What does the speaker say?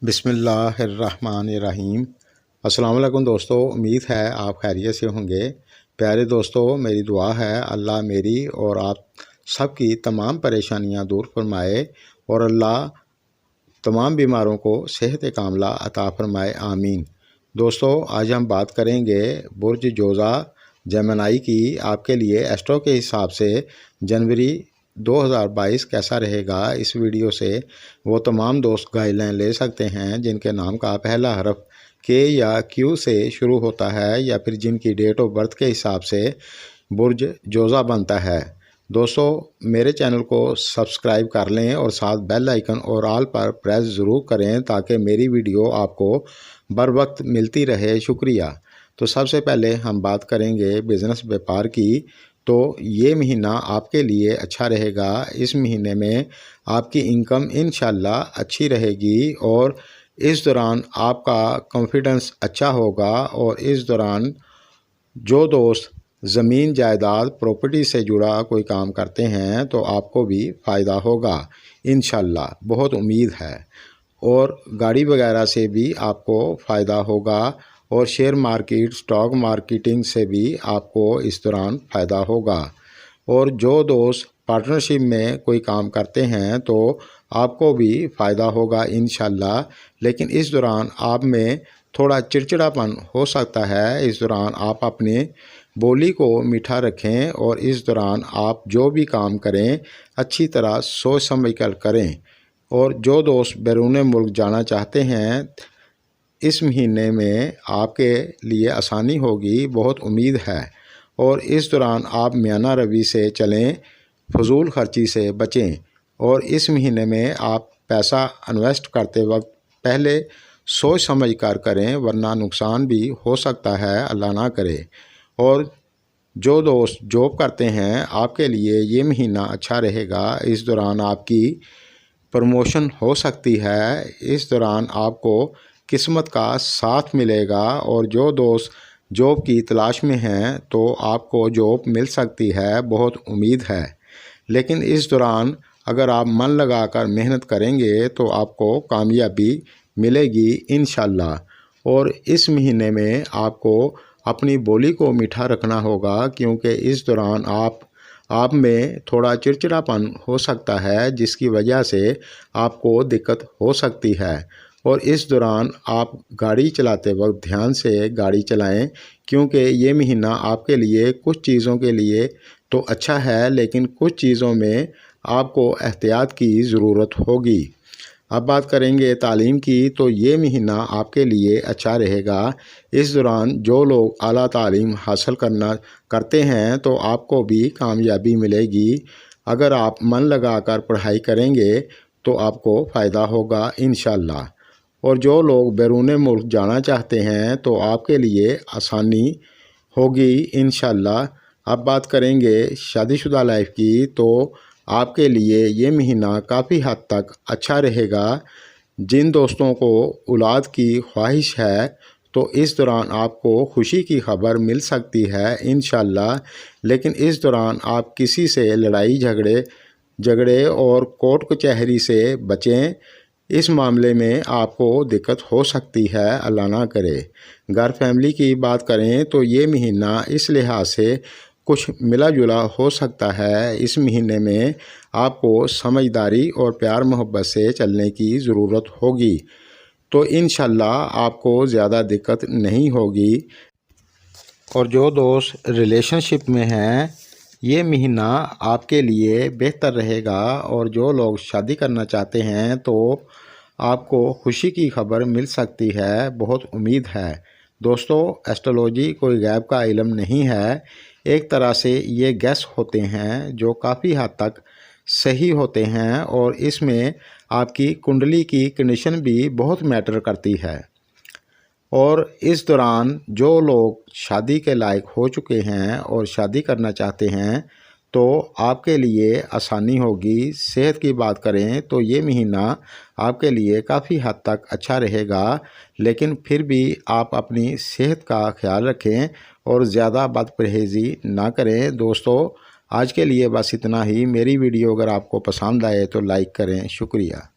बिस्मिल्लाहिर्रहमानिर्रहीम। अस्सलाम वालेकुम दोस्तों, उम्मीद है आप खैरियत से होंगे। प्यारे दोस्तों, मेरी दुआ है अल्लाह मेरी और आप सबकी तमाम परेशानियां दूर फरमाए और अल्लाह तमाम बीमारों को सेहत कामला अता फरमाए, आमीन। दोस्तों, आज हम बात करेंगे बुर्ज जोज़ा जेमिनी की। आपके लिए एस्ट्रो के हिसाब से जनवरी 2022 कैसा रहेगा, इस वीडियो से वो तमाम दोस्त गाइडलाइन ले सकते हैं जिनके नाम का पहला हरफ के या क्यू से शुरू होता है या फिर जिनकी डेट ऑफ बर्थ के हिसाब से बुर्ज जोज़ा बनता है। दोस्तों, मेरे चैनल को सब्सक्राइब कर लें और साथ बेल आइकन और ऑल पर प्रेस ज़रूर करें ताकि मेरी वीडियो आपको बर वक्त मिलती रहे। शुक्रिया। तो सबसे पहले हम बात करेंगे बिज़नेस व्यापार की। तो ये महीना आपके लिए अच्छा रहेगा। इस महीने में आपकी इनकम इंशाल्लाह अच्छी रहेगी और इस दौरान आपका कॉन्फिडेंस अच्छा होगा। और इस दौरान जो दोस्त ज़मीन जायदाद प्रॉपर्टी से जुड़ा कोई काम करते हैं तो आपको भी फ़ायदा होगा इंशाल्लाह, बहुत उम्मीद है। और गाड़ी वगैरह से भी आपको फ़ायदा होगा और शेयर मार्केट स्टॉक मार्केटिंग से भी आपको इस दौरान फ़ायदा होगा। और जो दोस्त पार्टनरशिप में कोई काम करते हैं तो आपको भी फ़ायदा होगा इंशाल्लाह। लेकिन इस दौरान आप में थोड़ा चिड़चिड़ापन हो सकता है। इस दौरान आप अपनी बोली को मीठा रखें और इस दौरान आप जो भी काम करें अच्छी तरह सोच समझ कर करें। और जो दोस्त बैरून मुल्क जाना चाहते हैं, इस महीने में आपके लिए आसानी होगी, बहुत उम्मीद है। और इस दौरान आप मियाना रवि से चलें, फजूल खर्ची से बचें। और इस महीने में आप पैसा इन्वेस्ट करते वक्त पहले सोच समझ कर करें, वरना नुकसान भी हो सकता है, अल्लाह ना करे। और जो दोस्त जॉब करते हैं, आपके लिए ये महीना अच्छा रहेगा। इस दौरान आपकी प्रमोशन हो सकती है। इस दौरान आपको किस्मत का साथ मिलेगा। और जो दोस्त जॉब की तलाश में हैं तो आपको जॉब मिल सकती है, बहुत उम्मीद है। लेकिन इस दौरान अगर आप मन लगाकर मेहनत करेंगे तो आपको कामयाबी मिलेगी इंशाल्लाह। और इस महीने में आपको अपनी बोली को मीठा रखना होगा, क्योंकि इस दौरान आप में थोड़ा चिड़चिड़ापन हो सकता है जिसकी वजह से आपको दिक्कत हो सकती है। और इस दौरान आप गाड़ी चलाते वक्त ध्यान से गाड़ी चलाएं, क्योंकि ये महीना आपके लिए कुछ चीज़ों के लिए तो अच्छा है लेकिन कुछ चीज़ों में आपको एहतियात की ज़रूरत होगी। अब बात करेंगे तालीम की। तो ये महीना आपके लिए अच्छा रहेगा। इस दौरान जो लोग आला तालीम हासिल करते हैं तो आपको भी कामयाबी मिलेगी। अगर आप मन लगाकर पढ़ाई करेंगे तो आपको फ़ायदा होगा इंशाल्लाह। और जो लोग बैरून मुल्क जाना चाहते हैं तो आपके लिए आसानी होगी इंशाल्लाह। अब बात करेंगे शादीशुदा लाइफ की। तो आपके लिए ये महीना काफ़ी हद तक अच्छा रहेगा। जिन दोस्तों को औलाद की ख्वाहिश है तो इस दौरान आपको खुशी की खबर मिल सकती है इंशाल्लाह। लेकिन इस दौरान आप किसी से लड़ाई झगड़े और कोर्ट कचहरी से बचें। इस मामले में आपको दिक्कत हो सकती है, अल्लाह ना करे। घर फैमिली की बात करें तो ये महीना इस लिहाज से कुछ मिला जुला हो सकता है। इस महीने में आपको समझदारी और प्यार मोहब्बत से चलने की ज़रूरत होगी, तो इंशाल्लाह आपको ज़्यादा दिक्कत नहीं होगी। और जो दोस्त रिलेशनशिप में हैं, ये महीना आपके लिए बेहतर रहेगा। और जो लोग शादी करना चाहते हैं तो आपको खुशी की खबर मिल सकती है, बहुत उम्मीद है। दोस्तों, एस्ट्रोलॉजी कोई गैब का इल्म नहीं है। एक तरह से ये गैस होते हैं जो काफ़ी हद तक सही होते हैं। और इसमें आपकी कुंडली की कंडीशन भी बहुत मैटर करती है। और इस दौरान जो लोग शादी के लायक हो चुके हैं और शादी करना चाहते हैं तो आपके लिए आसानी होगी। सेहत की बात करें तो ये महीना आपके लिए काफ़ी हद तक अच्छा रहेगा। लेकिन फिर भी आप अपनी सेहत का ख्याल रखें और ज़्यादा बदपरहेज़ी ना करें। दोस्तों, आज के लिए बस इतना ही। मेरी वीडियो अगर आपको पसंद आए तो लाइक करें। शुक्रिया।